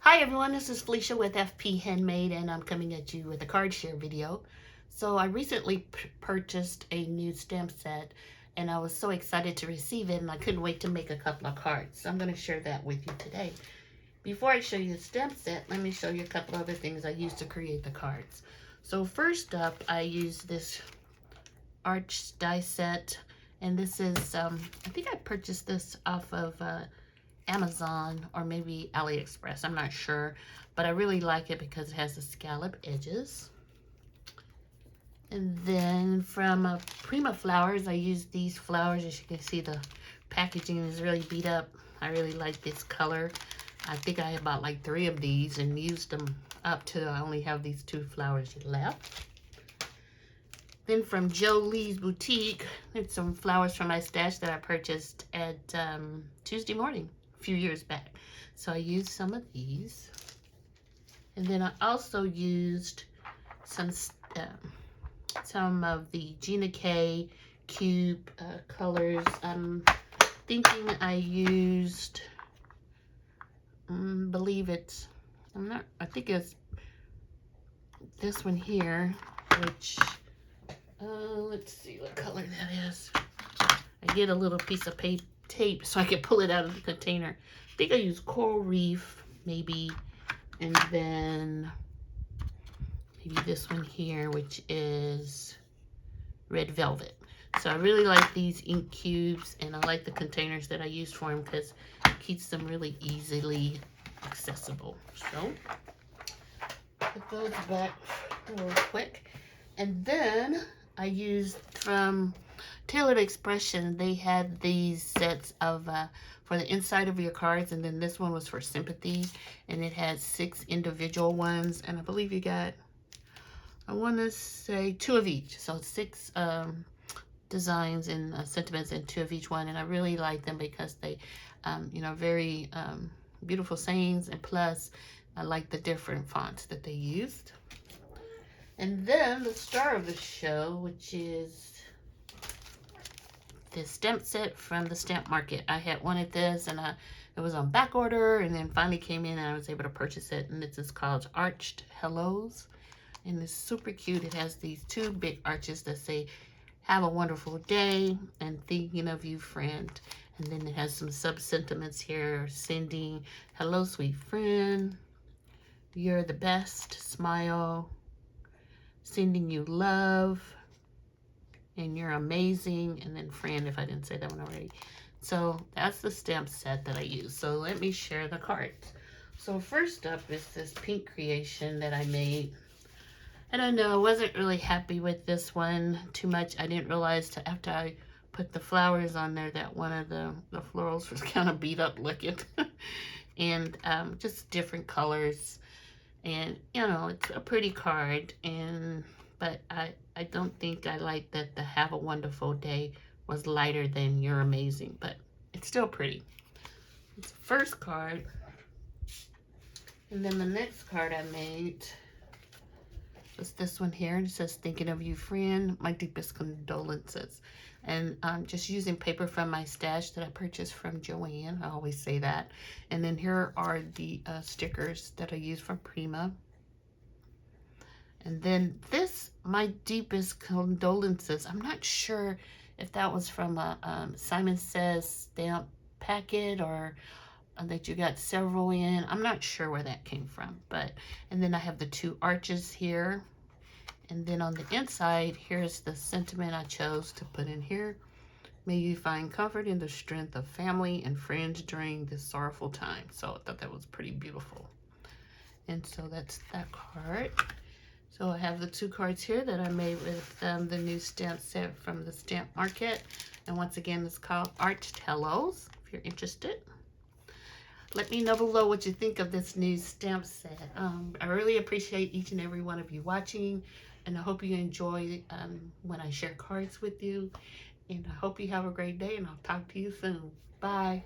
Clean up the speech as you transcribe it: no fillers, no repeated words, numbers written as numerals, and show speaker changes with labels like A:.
A: Hi everyone, this is Felicia with FP Handmade, and I'm coming at you with a card share video. So I recently purchased a new stamp set, and I was so excited to receive it, and I couldn't wait to make a couple of cards. So I'm going to share that with you today. Before I show you the stamp set, let me show you a couple other things I used to create the cards. So first up, I used this arch die set, and this is, I think I purchased this off of Amazon or maybe AliExpress, I'm not sure, but I really like it because it has the scallop edges. And then from Prima Flowers, I used these flowers. As you can see, the packaging is really beat up. I really like this color. I think I bought like 3 of these and used them up to I only have these 2 flowers left. Then from Jolie's Boutique, it's some flowers from my stash that I purchased at Tuesday morning a few years back. So I used some of these. And then I also used some of the Gina K Cube colors. I'm thinking I used, I think it's this one here, which, let's see what color that is. I get a little piece of tape so I can pull it out of the container. I think I used Coral Reef, maybe, and then maybe this one here, which is Red Velvet. So I really like these ink cubes, and I like the containers that I used for them because it keeps them really easily accessible. So put those back real quick. And then I used from Tailored Expression, they had these sets of for the inside of your cards, and then this one was for sympathy, and it had 6 individual ones, and I believe you got, I want to say 2 of each, so 6 designs and sentiments and 2 of each one. And I really like them because they very beautiful sayings, and plus I like the different fonts that they used. And then the star of the show, which is this stamp set from the Stamp Market. I had wanted this, and it was on back order, and then finally came in and I was able to purchase it. And this is called Arched Hellos, and it's super cute. It has these 2 big arches that say "Have a wonderful day" and "Thinking of you, friend." And then it has some sub-sentiments here, sending "Hello, sweet friend," "You're the best," "Smile," sending you love, and "You're amazing," and then "friend," if I didn't say that one already. So that's the stamp set that I use. So let me share the cards. So first up is this pink creation that I made. And I know I wasn't really happy with this one too much. I didn't realize till after I put the flowers on there that one of the florals was kind of beat up looking. And just different colors. And, it's a pretty card. But I don't think I like that the "Have a Wonderful Day" was lighter than "You're Amazing," but it's still pretty. It's the first card. And then the next card I made was this one here. It says, "Thinking of you, friend. My deepest condolences." And I'm just using paper from my stash that I purchased from Joanne. I always say that. And then here are the stickers that I use from Prima. And then this, "My deepest condolences." I'm not sure if that was from a Simon Says stamp packet or that you got several in. I'm not sure where that came from. And then I have the 2 arches here. And then on the inside, here's the sentiment I chose to put in here. "May you find comfort in the strength of family and friends during this sorrowful time." So I thought that was pretty beautiful. And so that's that card. So I have the 2 cards here that I made with the new stamp set from the Stamp Market. And once again, it's called Arched Hellos, if you're interested. Let me know below what you think of this new stamp set. I really appreciate each and every one of you watching. And I hope you enjoy when I share cards with you. And I hope you have a great day, and I'll talk to you soon. Bye.